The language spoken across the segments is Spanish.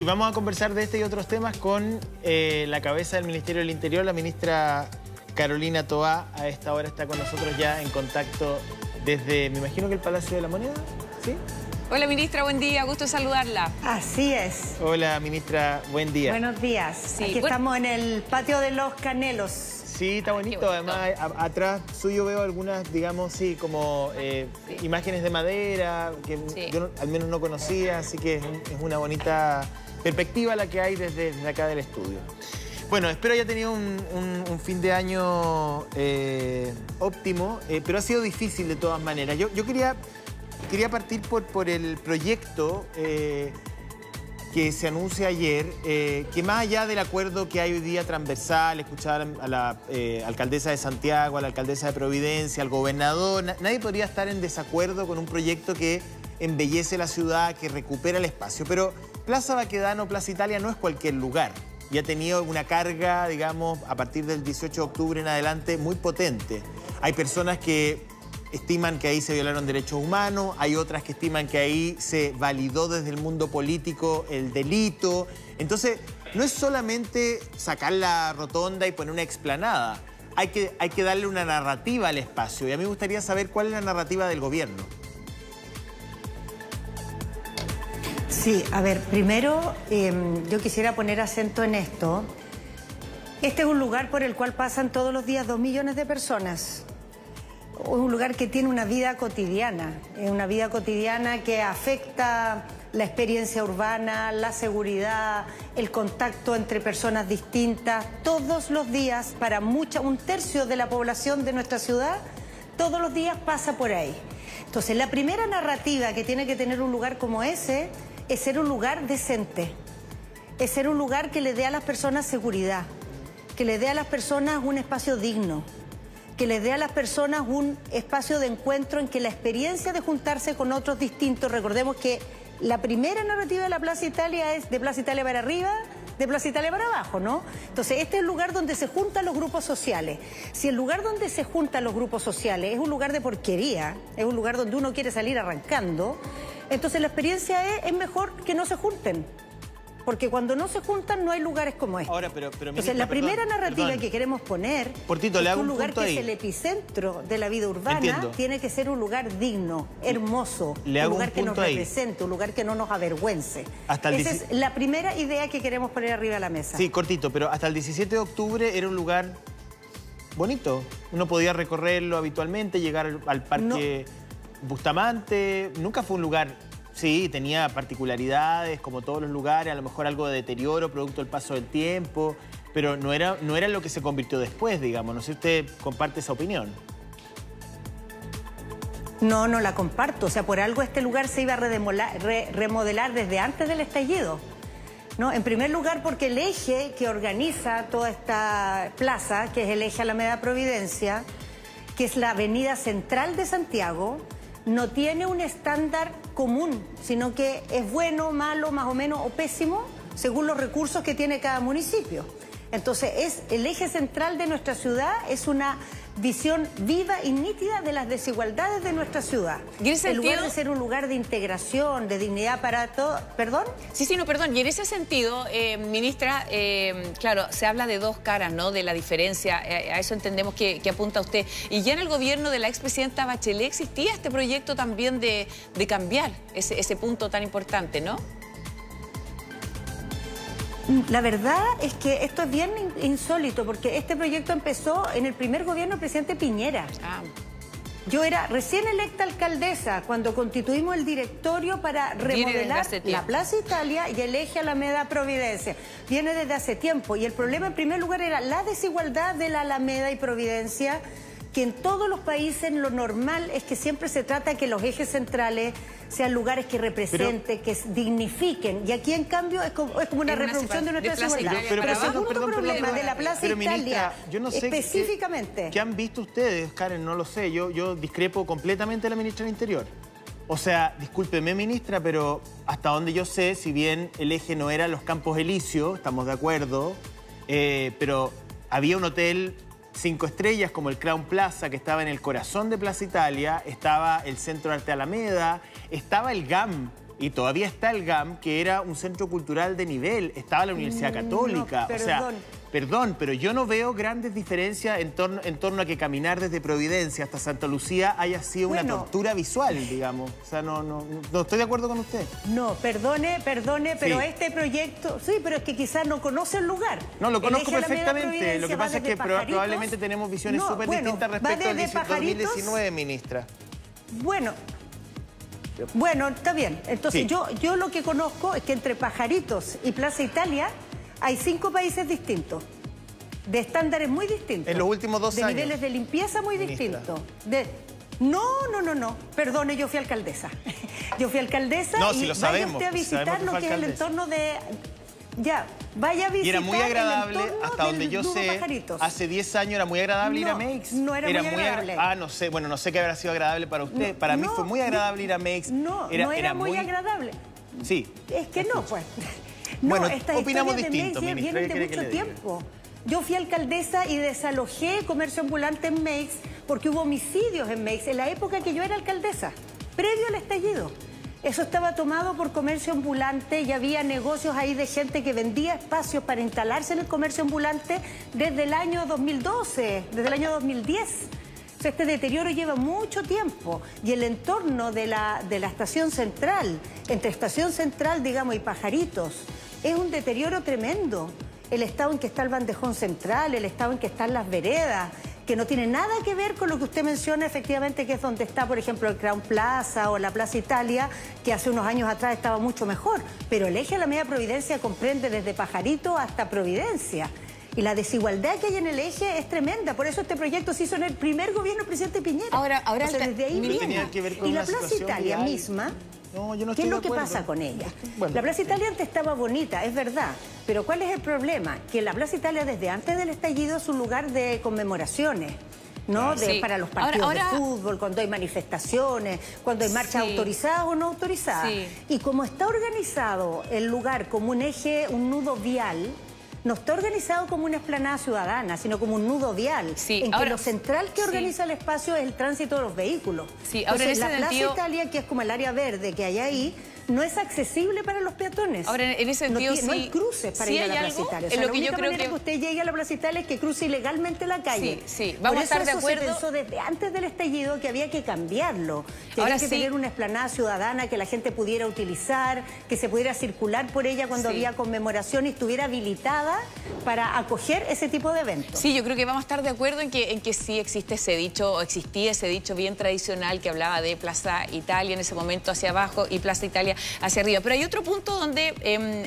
vamos a conversar de este y otros temas con la cabeza del Ministerio del Interior, la ministra Carolina Toá. A esta hora está con nosotros ya en contacto desde, me imagino que el Palacio de la Moneda, ¿sí? Hola, ministra, buen día, gusto saludarla. Así es. Hola, ministra, buen día. Buenos días. Sí, aquí estamos en el patio de los Canelos. Sí, está bonito. Además, atrás suyo veo algunas, digamos, sí, como imágenes de madera, que yo al menos no conocía, así que es una bonita perspectiva la que hay desde acá del estudio. Bueno, espero haya tenido un fin de año óptimo, pero ha sido difícil de todas maneras. Yo quería partir por el proyecto que se anuncia ayer, que más allá del acuerdo que hay hoy día transversal, escuchar a la alcaldesa de Santiago, a la alcaldesa de Providencia, al gobernador, nadie podría estar en desacuerdo con un proyecto que embellece la ciudad, que recupera el espacio. Pero Plaza Baquedano, Plaza Italia no es cualquier lugar. Y ha tenido una carga, digamos, a partir del 18 de octubre en adelante muy potente. Hay personas que estiman que ahí se violaron derechos humanos, hay otras que estiman que ahí se validó desde el mundo político el delito. Entonces, no es solamente sacar la rotonda y poner una explanada. Hay que darle una narrativa al espacio. Y a mí me gustaría saber cuál es la narrativa del gobierno. Sí, a ver, primero yo quisiera poner acento en esto. Este es un lugar por el cual pasan todos los días 2 millones de personas. Es un lugar que tiene una vida cotidiana, es una vida cotidiana que afecta la experiencia urbana, la seguridad, el contacto entre personas distintas. Todos los días, para un tercio de la población de nuestra ciudad, todos los días pasa por ahí. Entonces, la primera narrativa que tiene que tener un lugar como ese es ser un lugar decente, es ser un lugar que le dé a las personas seguridad, que le dé a las personas un espacio digno, que les dé a las personas un espacio de encuentro en que la experiencia de juntarse con otros distintos, recordemos que la primera narrativa de la Plaza Italia es de Plaza Italia para arriba, de Plaza Italia para abajo, ¿no? Entonces, este es el lugar donde se juntan los grupos sociales. Si el lugar donde se juntan los grupos sociales es un lugar de porquería, es un lugar donde uno quiere salir arrancando, entonces la experiencia es mejor que no se junten. Porque cuando no se juntan no hay lugares como este. Ahora, pero entonces, la primera narrativa que queremos poner Portito, es un lugar que es el epicentro de la vida urbana, tiene que ser un lugar digno, hermoso, un lugar que nos represente, un lugar que no nos avergüence. Esa es la primera idea que queremos poner arriba de la mesa. Sí, cortito, pero hasta el 17 de octubre era un lugar bonito. Uno podía recorrerlo habitualmente, llegar al parque Bustamante. Nunca fue un lugar... Sí, tenía particularidades, como todos los lugares, a lo mejor algo de deterioro, producto del paso del tiempo, pero no era lo que se convirtió después, digamos. No sé si usted comparte esa opinión. No, no la comparto. O sea, por algo este lugar se iba a remodelar desde antes del estallido, ¿no? En primer lugar, porque el eje que organiza toda esta plaza, que es el eje Alameda Providencia, que es la avenida central de Santiago, no tiene un estándar común, sino que es bueno, malo, más o menos, o pésimo, según los recursos que tiene cada municipio. Entonces, el eje central de nuestra ciudad es una visión viva y nítida de las desigualdades de nuestra ciudad. ¿Y en ese sentido? En lugar de ser un lugar de integración, de dignidad para todos... ¿Perdón? Sí, no, perdón. Y en ese sentido, ministra, claro, se habla de dos caras, ¿no? De la diferencia, a eso entendemos que apunta usted. Y ya en el gobierno de la expresidenta Bachelet existía este proyecto también de cambiar ese punto tan importante, ¿no? La verdad es que esto es bien insólito, porque este proyecto empezó en el primer gobierno del presidente Piñera. Yo era recién electa alcaldesa cuando constituimos el directorio para remodelar la Plaza Italia y el eje Alameda Providencia. Viene desde hace tiempo, y el problema en primer lugar era la desigualdad de la Alameda y Providencia, que en todos los países lo normal es que siempre se trata de que los ejes centrales sean lugares que representen, que dignifiquen. Y aquí, en cambio, es como una reproducción de nuestra desigualdad. Pero el segundo problema de la Plaza Italia, ministra, yo no sé específicamente... ¿Qué han visto ustedes, Karen? No lo sé. Yo discrepo completamente de la ministra del Interior. O sea, discúlpeme, ministra, pero hasta donde yo sé, si bien el eje no era los Campos Elíseos, estamos de acuerdo, pero había un hotel 5 estrellas como el Crown Plaza, que estaba en el corazón de Plaza Italia, estaba el Centro de Arte Alameda, estaba el GAM, y todavía está el GAM, que era un centro cultural de nivel, estaba la Universidad Católica, no, o sea, perdón, pero yo no veo grandes diferencias en torno a que caminar desde Providencia hasta Santa Lucía haya sido una tortura visual, digamos. O sea, no estoy de acuerdo con usted. No, perdone, pero este proyecto... Sí, pero es que quizás no conoce el lugar. No, lo conozco perfectamente. Lo que pasa es que probablemente tenemos visiones súper distintas respecto al 2019, ministra. Bueno, está bien. Entonces, sí. yo lo que conozco es que entre Pajaritos y Plaza Italia hay 5 países distintos, de estándares muy distintos. En los últimos 2 años. De niveles de limpieza muy distintos. No. Perdone, yo fui alcaldesa. Yo fui alcaldesa no, si lo sabemos, vaya usted a visitar lo que es el entorno de... Ya, vaya a visitar. Y era muy agradable, hasta donde yo sé, Pajaritos. Hace 10 años era muy agradable ir a Meix. No era muy agradable. No sé, bueno, no sé qué habrá sido agradable para usted. Para mí fue muy agradable ir a Meix. No era muy agradable. Sí. Es que no, pues. Bueno, estas opinamos historias de Meix vienen de mucho tiempo. Yo fui alcaldesa y desalojé comercio ambulante en Meix porque hubo homicidios en Meix en la época que yo era alcaldesa, previo al estallido. Eso estaba tomado por comercio ambulante y había negocios ahí de gente que vendía espacios para instalarse en el comercio ambulante desde el año 2012, desde el año 2010. O sea, este deterioro lleva mucho tiempo y el entorno de la estación central, entre estación central, digamos, y Pajaritos, es un deterioro tremendo. El estado en que está el bandejón central, el estado en que están las veredas, que no tiene nada que ver con lo que usted menciona, efectivamente, que es donde está, por ejemplo, el Crown Plaza o la Plaza Italia, que hace unos años atrás estaba mucho mejor. Pero el eje de la Media Providencia comprende desde Pajarito hasta Providencia. Y la desigualdad que hay en el eje es tremenda. Por eso este proyecto se hizo en el primer gobierno del presidente Piñera. Ahora o sea, desde ahí viene. Y la Plaza Italia misma... ¿Qué es lo que pasa con ella? Bueno, la Plaza Italia antes estaba bonita, es verdad, pero ¿cuál es el problema? Que la Plaza Italia desde antes del estallido es un lugar de conmemoraciones, ¿no? Para los partidos de fútbol, cuando hay manifestaciones, cuando hay marchas autorizadas o no autorizadas. Y como está organizado el lugar como un eje, un nudo vial, no está organizado como una explanada ciudadana, sino como un nudo vial, en que lo central que organiza el espacio es el tránsito de los vehículos. Entonces, la Plaza Italia, que es como el área verde que hay ahí, no es accesible para los peatones. Ahora, en ese sentido, no hay cruces para ir a la Plaza Italia. O sea, la única manera que usted llegue a la Plaza Italia es que cruce ilegalmente la calle. Vamos a estar de acuerdo. Se pensó desde antes del estallido que había que cambiarlo, que había que tener una explanada ciudadana que la gente pudiera utilizar, que se pudiera circular por ella cuando había conmemoración y estuviera habilitada para acoger ese tipo de eventos. Sí, yo creo que vamos a estar de acuerdo en que sí existe ese dicho, o existía ese dicho bien tradicional que hablaba de Plaza Italia en ese momento hacia abajo y Plaza Italia hacia arriba. Pero hay otro punto donde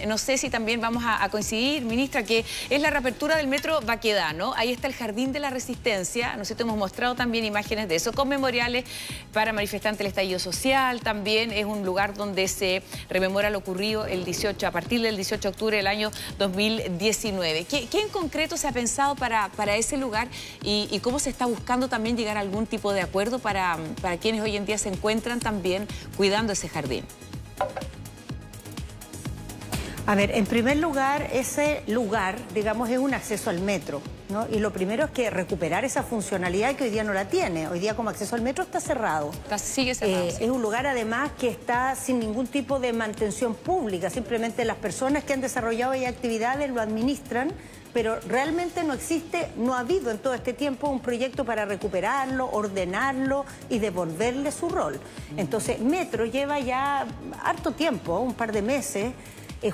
no sé si también vamos a coincidir, ministra, que es la reapertura del metro Baquedano. Ahí está el Jardín de la Resistencia. Nosotros hemos mostrado también imágenes de eso, con memoriales para manifestantes del estallido social. También es un lugar donde se rememora lo ocurrido a partir del 18 de octubre del año 2019. ¿Qué en concreto se ha pensado para ese lugar y cómo se está buscando también llegar a algún tipo de acuerdo para quienes hoy en día se encuentran también cuidando ese jardín? A ver, en primer lugar, ese lugar, digamos, es un acceso al metro, ¿no? Y lo primero es que recuperar esa funcionalidad que hoy día no la tiene. Hoy día como acceso al metro está cerrado. Sigue cerrado. Es un lugar además que está sin ningún tipo de mantención pública. Simplemente las personas que han desarrollado ahí actividades lo administran, pero realmente no existe, no ha habido en todo este tiempo un proyecto para recuperarlo, ordenarlo y devolverle su rol. Entonces, Metro lleva ya harto tiempo, un par de meses,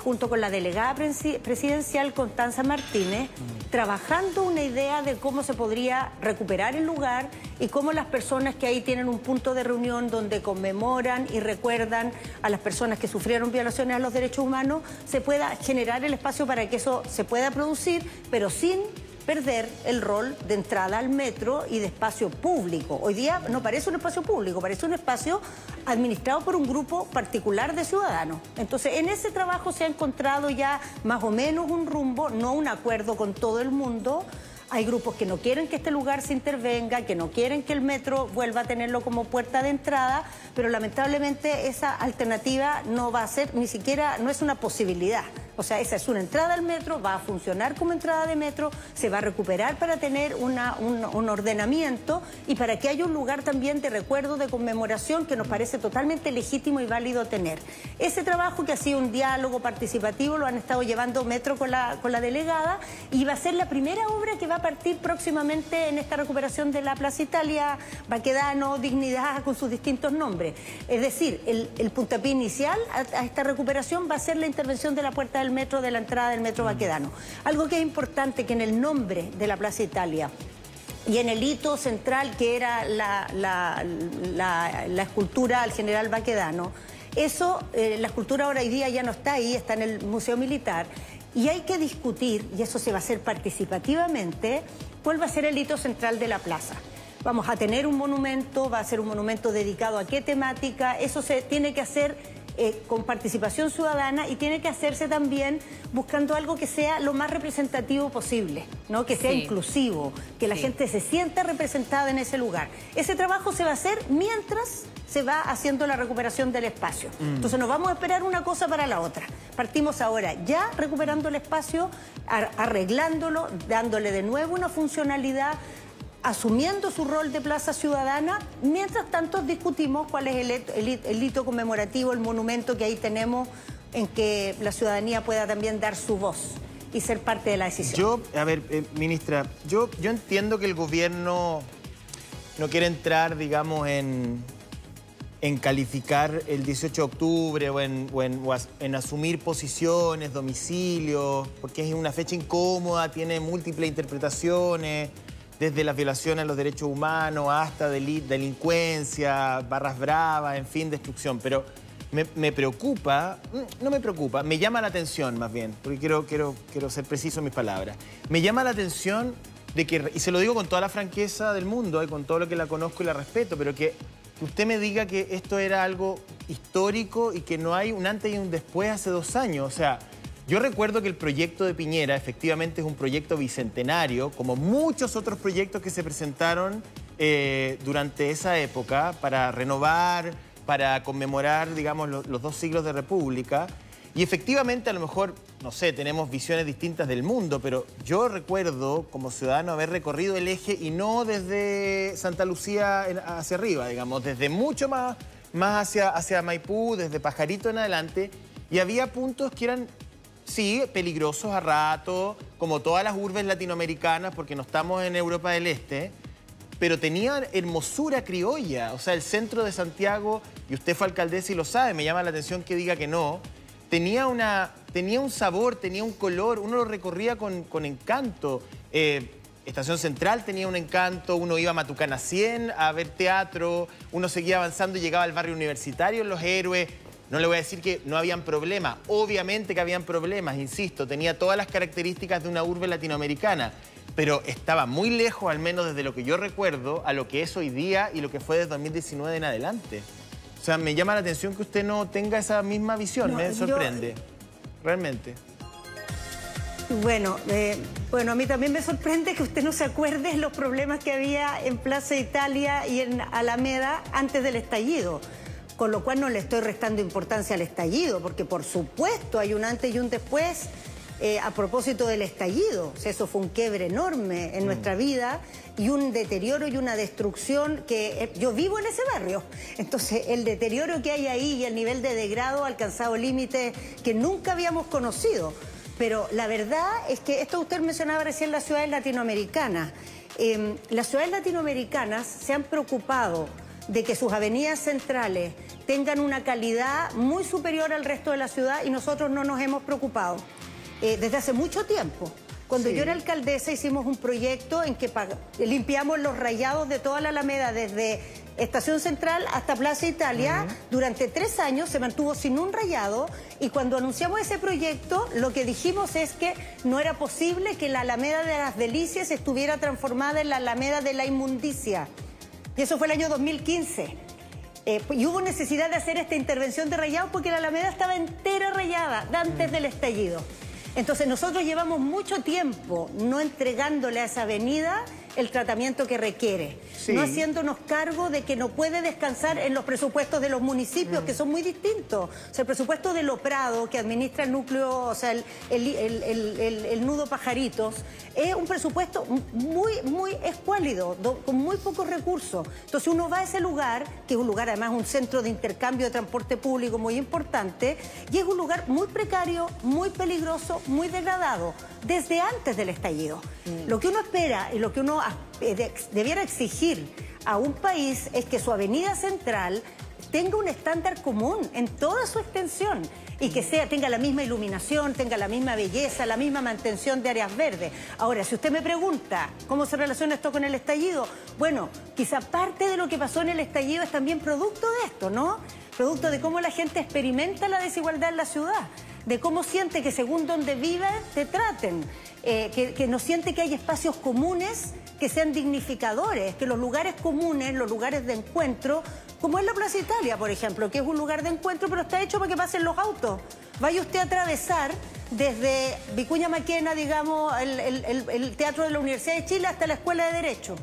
junto con la delegada presidencial Constanza Martínez, trabajando una idea de cómo se podría recuperar el lugar y cómo las personas que ahí tienen un punto de reunión donde conmemoran y recuerdan a las personas que sufrieron violaciones a los derechos humanos, se pueda generar el espacio para que eso se pueda producir, pero sin perder el rol de entrada al metro y de espacio público. Hoy día no parece un espacio público, parece un espacio administrado por un grupo particular de ciudadanos. Entonces, en ese trabajo se ha encontrado ya más o menos un rumbo, no un acuerdo con todo el mundo. Hay grupos que no quieren que este lugar se intervenga, que no quieren que el metro vuelva a tenerlo como puerta de entrada, pero lamentablemente esa alternativa no va a ser ni siquiera, no es una posibilidad. O sea, esa es una entrada al metro, va a funcionar como entrada de metro, se va a recuperar para tener un ordenamiento y para que haya un lugar también de recuerdo, de conmemoración, que nos parece totalmente legítimo y válido tener. Ese trabajo, que ha sido un diálogo participativo, lo han estado llevando Metro con la delegada, y va a ser la primera obra que va a partir próximamente en esta recuperación de la Plaza Italia, Baquedano, Dignidad, con sus distintos nombres. Es decir, el puntapié inicial a esta recuperación va a ser la intervención de la puerta del metro, de la entrada del metro Baquedano. Algo que es importante, que en el nombre de la Plaza Italia y en el hito central, que era la escultura al general Baquedano, eso, la escultura ahora hoy día ya no está ahí, está en el Museo Militar, y hay que discutir, y eso se va a hacer participativamente, cuál va a ser el hito central de la plaza. Vamos a tener un monumento, va a ser un monumento dedicado a qué temática, eso se tiene que hacer con participación ciudadana, y tiene que hacerse también buscando algo que sea lo más representativo posible, ¿no? Que sea inclusivo, que la gente se sienta representada en ese lugar. Ese trabajo se va a hacer mientras se va haciendo la recuperación del espacio. Entonces no vamos a esperar una cosa para la otra. Partimos ahora ya recuperando el espacio, arreglándolo, dándole de nuevo una funcionalidad, asumiendo su rol de plaza ciudadana. Mientras tanto discutimos cuál es el hito conmemorativo, el monumento que ahí tenemos, en que la ciudadanía pueda también dar su voz y ser parte de la decisión. A ver, ministra, yo entiendo que el gobierno no quiere entrar, digamos, en calificar el 18 de octubre o en asumir posiciones, domicilios, porque es una fecha incómoda, tiene múltiples interpretaciones, desde las violaciones a los derechos humanos hasta delincuencia, barras bravas, en fin, destrucción. Pero me preocupa, no me preocupa, me llama la atención más bien, porque quiero ser preciso en mis palabras. Me llama la atención de que, y se lo digo con toda la franqueza del mundo, y con todo lo que la conozco y la respeto, pero que usted me diga que esto era algo histórico y que no hay un antes y un después hace 2 años. O sea, yo recuerdo que el proyecto de Piñera efectivamente es un proyecto bicentenario, como muchos otros proyectos que se presentaron durante esa época para renovar, para conmemorar, digamos, los 2 siglos de república. Y efectivamente, a lo mejor, no sé, tenemos visiones distintas del mundo, pero yo recuerdo como ciudadano haber recorrido el eje, y no desde Santa Lucía hacia arriba, digamos, desde mucho más hacia Maipú, desde Pajarito en adelante, y había puntos que eran, sí, peligrosos a rato, como todas las urbes latinoamericanas, porque no estamos en Europa del Este, pero tenían hermosura criolla. O sea, el centro de Santiago, y usted fue alcaldesa y lo sabe, me llama la atención que diga que no, tenía un sabor, tenía un color, uno lo recorría con encanto. Estación Central tenía un encanto, uno iba a Matucana 100 a ver teatro, uno seguía avanzando y llegaba al barrio universitario en Los Héroes. No le voy a decir que no habían problemas, obviamente que habían problemas, insisto, tenía todas las características de una urbe latinoamericana, pero estaba muy lejos, al menos desde lo que yo recuerdo, a lo que es hoy día y lo que fue desde 2019 en adelante. O sea, me llama la atención que usted no tenga esa misma visión, me sorprende, realmente. Bueno, a mí también me sorprende que usted no se acuerde de los problemas que había en Plaza Italia y en Alameda antes del estallido. Con lo cual no le estoy restando importancia al estallido, porque por supuesto hay un antes y un después a propósito del estallido. O sea, eso fue un quiebre enorme en nuestra vida y un deterioro y una destrucción que yo vivo en ese barrio. Entonces, el deterioro que hay ahí y el nivel de degrado ha alcanzado límites que nunca habíamos conocido. Pero la verdad es que esto usted mencionaba recién, las ciudades latinoamericanas. Las ciudades latinoamericanas se han preocupado de que sus avenidas centrales tengan una calidad muy superior al resto de la ciudad, y nosotros no nos hemos preocupado desde hace mucho tiempo. Cuando yo era alcaldesa hicimos un proyecto en que limpiamos los rayados de toda la Alameda, desde Estación Central hasta Plaza Italia. Durante 3 años se mantuvo sin un rayado, y cuando anunciamos ese proyecto lo que dijimos es que no era posible que la Alameda de las Delicias estuviera transformada en la Alameda de la Inmundicia. Y eso fue el año 2015. Y hubo necesidad de hacer esta intervención de rayado porque la Alameda estaba entera rayada antes del estallido. Entonces nosotros llevamos mucho tiempo no entregándole a esa avenida el tratamiento que requiere, no haciéndonos cargo de que no puede descansar en los presupuestos de los municipios, que son muy distintos. O sea, el presupuesto de Lo Prado, que administra el núcleo, o sea, el nudo Pajaritos, es un presupuesto muy escuálido, con muy pocos recursos. Entonces uno va a ese lugar, que es un lugar además un centro de intercambio de transporte público muy importante, y es un lugar muy precario, muy peligroso, muy degradado, desde antes del estallido. Lo que uno espera y lo que uno debiera exigir a un país es que su avenida central tenga un estándar común en toda su extensión y que tenga la misma iluminación, tenga la misma belleza, la misma mantención de áreas verdes. Ahora, si usted me pregunta cómo se relaciona esto con el estallido, bueno, quizá parte de lo que pasó en el estallido es también producto de esto, ¿no? Producto de cómo la gente experimenta la desigualdad en la ciudad, de cómo siente que según donde vive te traten, que no siente que hay espacios comunes que sean dignificadores, que los lugares comunes, los lugares de encuentro, como es la Plaza Italia, por ejemplo, que es un lugar de encuentro, pero está hecho para que pasen los autos. Vaya usted a atravesar desde Vicuña Maquena, digamos, el Teatro de la Universidad de Chile hasta la Escuela de Derecho.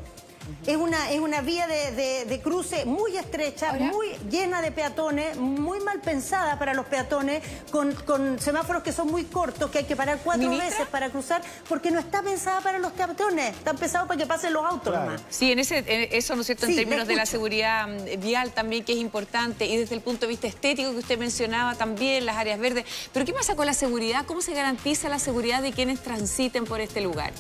Es una vía de cruce muy estrecha, muy llena de peatones, muy mal pensada para los peatones, con semáforos que son muy cortos, que hay que parar 4 veces para cruzar, porque no está pensada para los peatones, está pensado para que pasen los autos nomás. Sí, eso, ¿no es cierto?, en términos de la seguridad vial también, que es importante, y desde el punto de vista estético que usted mencionaba también, las áreas verdes. Pero ¿qué pasa con la seguridad? ¿Cómo se garantiza la seguridad de quienes transiten por este lugar?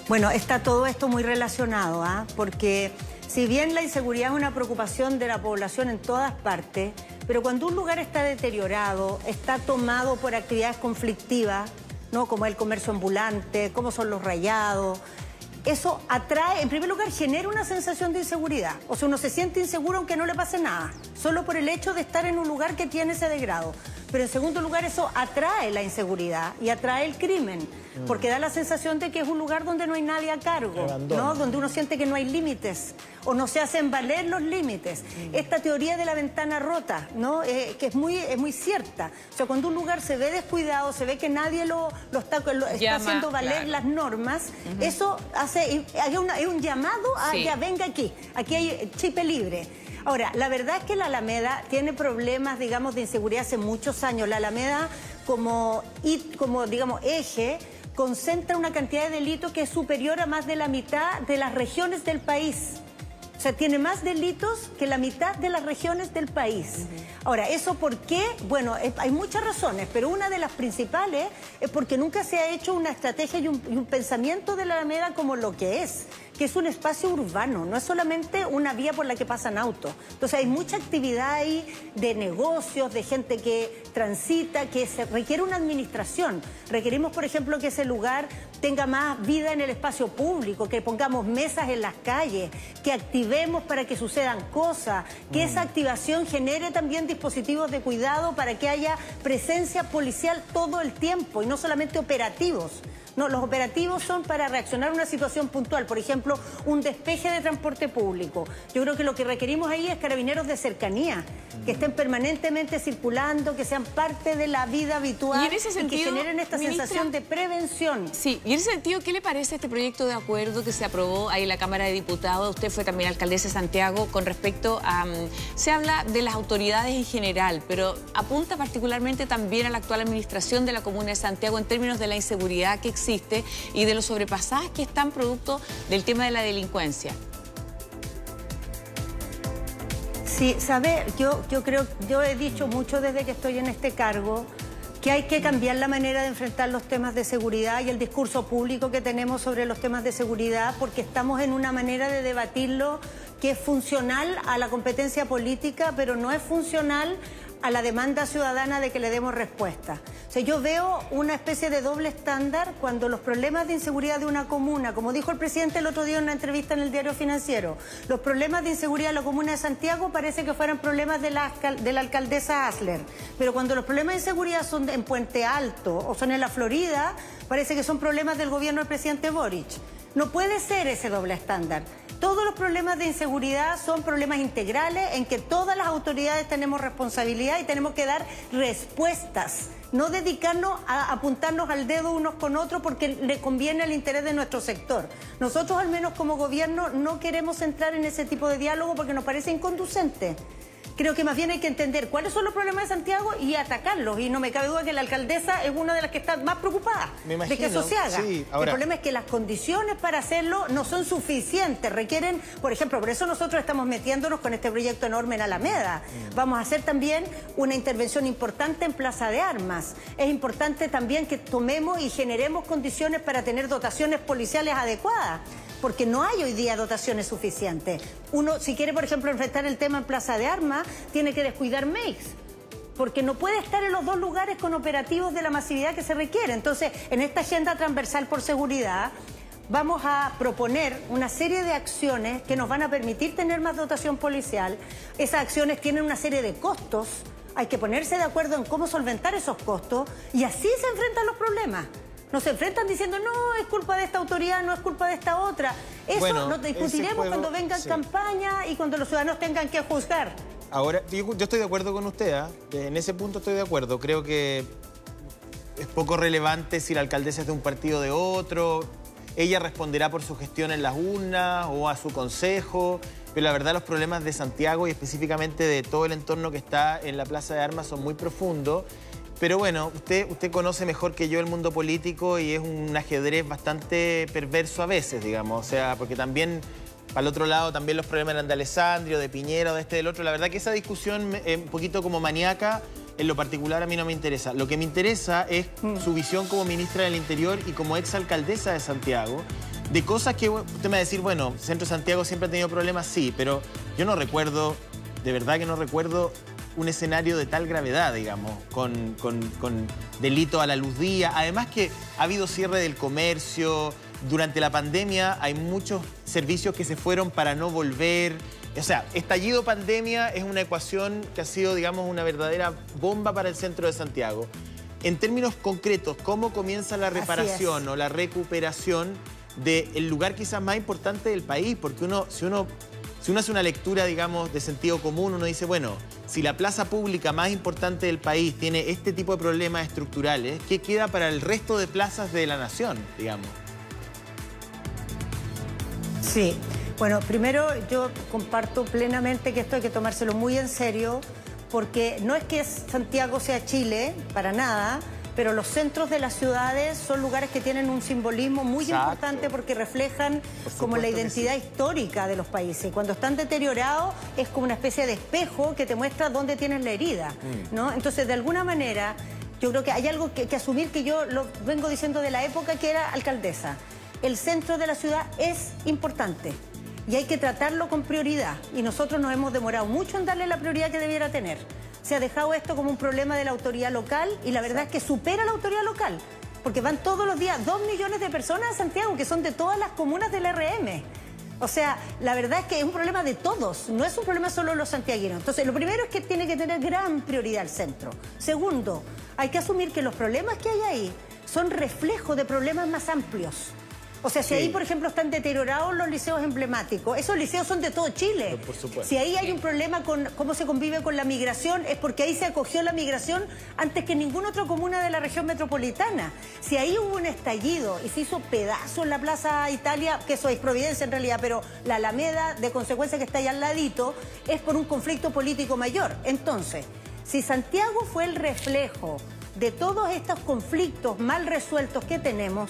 Bueno, está todo esto muy relacionado, porque si bien la inseguridad es una preocupación de la población en todas partes, pero cuando un lugar está deteriorado, está tomado por actividades conflictivas, ¿no?, como el comercio ambulante, como son los rayados, eso atrae, en primer lugar, genera una sensación de inseguridad. O sea, uno se siente inseguro aunque no le pase nada, solo por el hecho de estar en un lugar que tiene ese degrado. Pero en segundo lugar, eso atrae la inseguridad y atrae el crimen, porque da la sensación de que es un lugar donde no hay nadie a cargo, ¿no?, donde uno siente que no hay límites o no se hacen valer los límites. Esta teoría de la ventana rota, ¿no?, que es muy cierta. O sea, cuando un lugar se ve descuidado, se ve que nadie lo está haciendo valer las normas, eso es un llamado a ya venga aquí hay chipe libre. Ahora, la verdad es que la Alameda tiene problemas, digamos, de inseguridad hace muchos años. La Alameda, como digamos, eje, concentra una cantidad de delitos que es superior a más de la mitad de las regiones del país. O sea, tiene más delitos que la mitad de las regiones del país. Ahora, ¿eso por qué? Bueno, hay muchas razones, pero una de las principales es porque nunca se ha hecho una estrategia y un pensamiento de la Alameda como lo que es un espacio urbano, no es solamente una vía por la que pasan autos. Entonces hay mucha actividad ahí de negocios, de gente que transita, que se requiere una administración. Requerimos, por ejemplo, que ese lugar tenga más vida en el espacio público, que pongamos mesas en las calles, que activemos para que sucedan cosas, que esa activación genere también dispositivos de cuidado para que haya presencia policial todo el tiempo y no solamente operativos. No, los operativos son para reaccionar a una situación puntual, por ejemplo, un despeje de transporte público. Yo creo que lo que requerimos ahí es carabineros de cercanía, que estén permanentemente circulando, que sean parte de la vida habitual, y en ese sentido, que generen esta sensación de prevención. Sí, y en ese sentido, ¿qué le parece este proyecto de acuerdo que se aprobó ahí en la Cámara de Diputados? Usted fue también alcaldesa de Santiago, con respecto a... se habla de las autoridades en general, pero apunta particularmente también a la actual administración de la Comuna de Santiago en términos de la inseguridad que existe y de los sobrepasadas que están producto del tema de la delincuencia. Sí, sabe, yo he dicho mucho desde que estoy en este cargo que hay que cambiar la manera de enfrentar los temas de seguridad y el discurso público que tenemos sobre los temas de seguridad, porque estamos en una manera de debatirlo que es funcional a la competencia política, pero no es funcional a la demanda ciudadana de que le demos respuesta. O sea, yo veo una especie de doble estándar cuando los problemas de inseguridad de una comuna, como dijo el presidente el otro día en una entrevista en el Diario Financiero, los problemas de inseguridad de la comuna de Santiago parece que fueran problemas de la alcaldesa Asler, pero cuando los problemas de inseguridad son en Puente Alto o son en la Florida, parece que son problemas del gobierno del presidente Boric. No puede ser ese doble estándar. Todos los problemas de inseguridad son problemas integrales en que todas las autoridades tenemos responsabilidad y tenemos que dar respuestas. No dedicarnos a apuntarnos al dedo unos con otros porque le conviene al interés de nuestro sector. Nosotros, al menos como gobierno, no queremos entrar en ese tipo de diálogo porque nos parece inconducente. Creo que más bien hay que entender cuáles son los problemas de Santiago y atacarlos. Y no me cabe duda que la alcaldesa es una de las que está más preocupada de que eso se haga. Sí, ahora... El problema es que las condiciones para hacerlo no son suficientes. Requieren, por ejemplo, por eso nosotros estamos metiéndonos con este proyecto enorme en Alameda. Vamos a hacer también una intervención importante en Plaza de Armas. Es importante también que tomemos y generemos condiciones para tener dotaciones policiales adecuadas, porque no hay hoy día dotaciones suficientes. Uno, si quiere, por ejemplo, enfrentar el tema en Plaza de Armas, tiene que descuidar Meix, porque no puede estar en los dos lugares con operativos de la masividad que se requiere. Entonces, en esta agenda transversal por seguridad, vamos a proponer una serie de acciones que nos van a permitir tener más dotación policial. Esas acciones tienen una serie de costos. Hay que ponerse de acuerdo en cómo solventar esos costos y así se enfrentan los problemas. No se enfrentan diciendo, no, es culpa de esta autoridad, no es culpa de esta otra. Eso bueno, lo discutiremos cuando vengan campaña y cuando los ciudadanos tengan que juzgar. Ahora, yo estoy de acuerdo con usted, ¿eh? En ese punto estoy de acuerdo. Creo que es poco relevante si la alcaldesa es de un partido o de otro. Ella responderá por su gestión en las urnas o a su consejo. Pero la verdad, los problemas de Santiago y específicamente de todo el entorno que está en la Plaza de Armas son muy profundos. Pero bueno, usted conoce mejor que yo el mundo político y es un ajedrez bastante perverso a veces, digamos. O sea, porque también, para el otro lado, también los problemas eran de Alessandro, de Piñera, de este, del otro. La verdad que esa discusión un poquito como maníaca, en lo particular a mí no me interesa. Lo que me interesa es su visión como ministra del Interior y como exalcaldesa de Santiago, de cosas que usted me va a decir, bueno, Centro Santiago siempre ha tenido problemas, sí, pero yo no recuerdo, de verdad que no recuerdo un escenario de tal gravedad, digamos, con delito a la luz día. Además que ha habido cierre del comercio. Durante la pandemia hay muchos servicios que se fueron para no volver. O sea, estallido pandemia es una ecuación que ha sido, digamos, una verdadera bomba para el centro de Santiago. En términos concretos, ¿cómo comienza la reparación o la recuperación del lugar quizás más importante del país? Porque si uno hace una lectura, digamos, de sentido común, uno dice, bueno, si la plaza pública más importante del país tiene este tipo de problemas estructurales, ¿qué queda para el resto de plazas de la nación, digamos? Sí, bueno, primero yo comparto plenamente que esto hay que tomárselo muy en serio, porque no es que Santiago sea Chile, para nada, pero los centros de las ciudades son lugares que tienen un simbolismo muy importante porque reflejan como la identidad histórica de los países. Y cuando están deteriorados es como una especie de espejo que te muestra dónde tienes la herida, ¿no? Entonces, de alguna manera, yo creo que hay algo que asumir, que yo lo vengo diciendo de la época que era alcaldesa. El centro de la ciudad es importante y hay que tratarlo con prioridad. Y nosotros nos hemos demorado mucho en darle la prioridad que debiera tener. Se ha dejado esto como un problema de la autoridad local y la verdad es que supera la autoridad local, porque van todos los días 2 millones de personas a Santiago, que son de todas las comunas del RM. O sea, la verdad es que es un problema de todos, no es un problema solo de los santiaguinos. Entonces, lo primero es que tiene que tener gran prioridad el centro. Segundo, hay que asumir que los problemas que hay ahí son reflejo de problemas más amplios. O sea, si ahí, por ejemplo, están deteriorados los liceos emblemáticos, esos liceos son de todo Chile. Por supuesto. Si ahí hay un problema con cómo se convive con la migración, es porque ahí se acogió la migración antes que ninguna otra comuna de la región metropolitana. Si ahí hubo un estallido y se hizo pedazo en la Plaza Italia, que eso es Providencia en realidad, pero la Alameda, de consecuencia que está ahí al ladito, es por un conflicto político mayor. Entonces, si Santiago fue el reflejo de todos estos conflictos mal resueltos que tenemos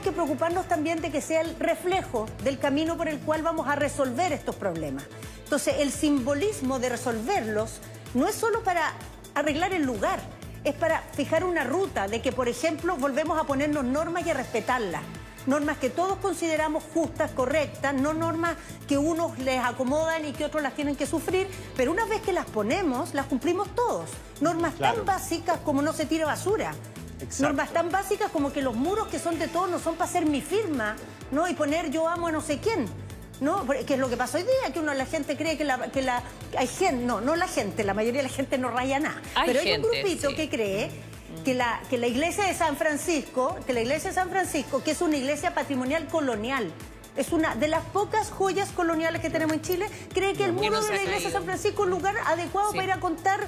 que preocuparnos también de que sea el reflejo del camino por el cual vamos a resolver estos problemas. Entonces, el simbolismo de resolverlos no es solo para arreglar el lugar, es para fijar una ruta de que, por ejemplo, volvemos a ponernos normas y a respetarlas. Normas que todos consideramos justas, correctas, no normas que unos les acomodan y que otros las tienen que sufrir, pero una vez que las ponemos, las cumplimos todos. Normas tan básicas como no se tira basura. Exacto. Normas tan básicas como que los muros que son de todos no son para hacer mi firma, ¿no? Y poner yo amo a no sé quién, ¿no? Que es lo que pasa hoy día, que la gente cree que hay gente, no la gente, la mayoría de la gente no raya nada. Pero hay un grupito que cree que la iglesia de San Francisco, que es una iglesia patrimonial colonial, Es una de las pocas joyas coloniales que tenemos en Chile. Cree que el muro de la iglesia de San Francisco es un lugar adecuado para ir a contar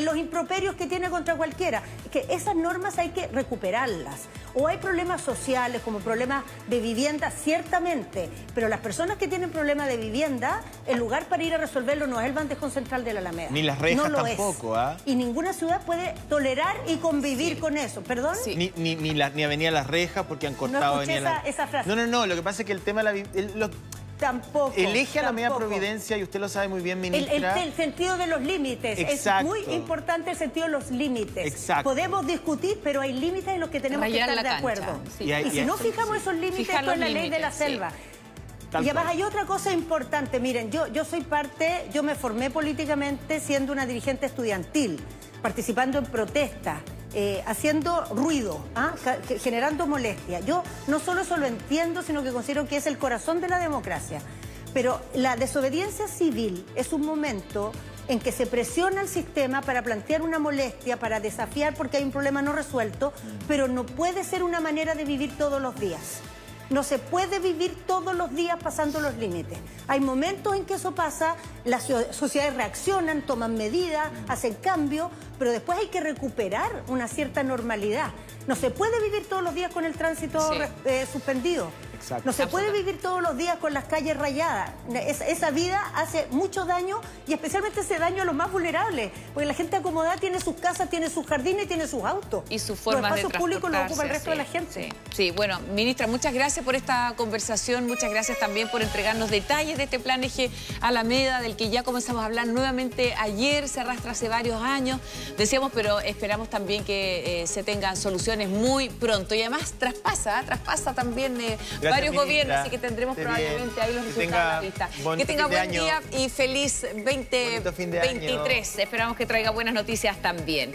los improperios que tiene contra cualquiera. Que esas normas hay que recuperarlas. O hay problemas sociales, como problemas de vivienda, ciertamente, pero las personas que tienen problemas de vivienda, el lugar para ir a resolverlo no es el bandejón central de la Alameda. Ni las rejas tampoco, ¿ah? Y ninguna ciudad puede tolerar y convivir con eso. ¿Perdón? Sí. Ni Avenida Las Rejas, porque han cortado Avenida esa frase. No, lo que pasa es que el tema de la... Tampoco. Elige a la media Providencia, y usted lo sabe muy bien, ministra. El sentido de los límites. Exacto. Es muy importante el sentido de los límites. Exacto. Podemos discutir, pero hay límites en los que tenemos que estar de acuerdo. Sí. Y si no fijamos esos límites, esto es la ley de la selva. Y además hay otra cosa importante. Miren, yo soy parte, yo me formé políticamente siendo una dirigente estudiantil, participando en protestas. Haciendo ruido, generando molestia. Yo no solo eso lo entiendo, sino que considero que es el corazón de la democracia. Pero la desobediencia civil es un momento en que se presiona el sistema para plantear una molestia, para desafiar porque hay un problema no resuelto, pero no puede ser una manera de vivir todos los días. No se puede vivir todos los días pasando los límites. Hay momentos en que eso pasa, las sociedades reaccionan, toman medidas, hacen cambios, pero después hay que recuperar una cierta normalidad. No se puede vivir todos los días con el tránsito suspendido. Exacto. No se puede vivir todos los días con las calles rayadas. Esa vida hace mucho daño, y especialmente ese daño a los más vulnerables. Porque la gente acomodada tiene sus casas, tiene sus jardines y tiene sus autos. Y sus formas de transportarse. Los espacios públicos los ocupa el resto de la gente. Sí, bueno, ministra, muchas gracias por esta conversación. Muchas gracias también por entregarnos detalles de este plan Eje Alameda, del que ya comenzamos a hablar nuevamente ayer. Se arrastra hace varios años, decíamos, pero esperamos también que se tengan soluciones muy pronto. Y además traspasa también... varios gobiernos, así que tendremos probablemente ahí los resultados de la lista. Que tenga buen día y feliz 2023. Esperamos que traiga buenas noticias también.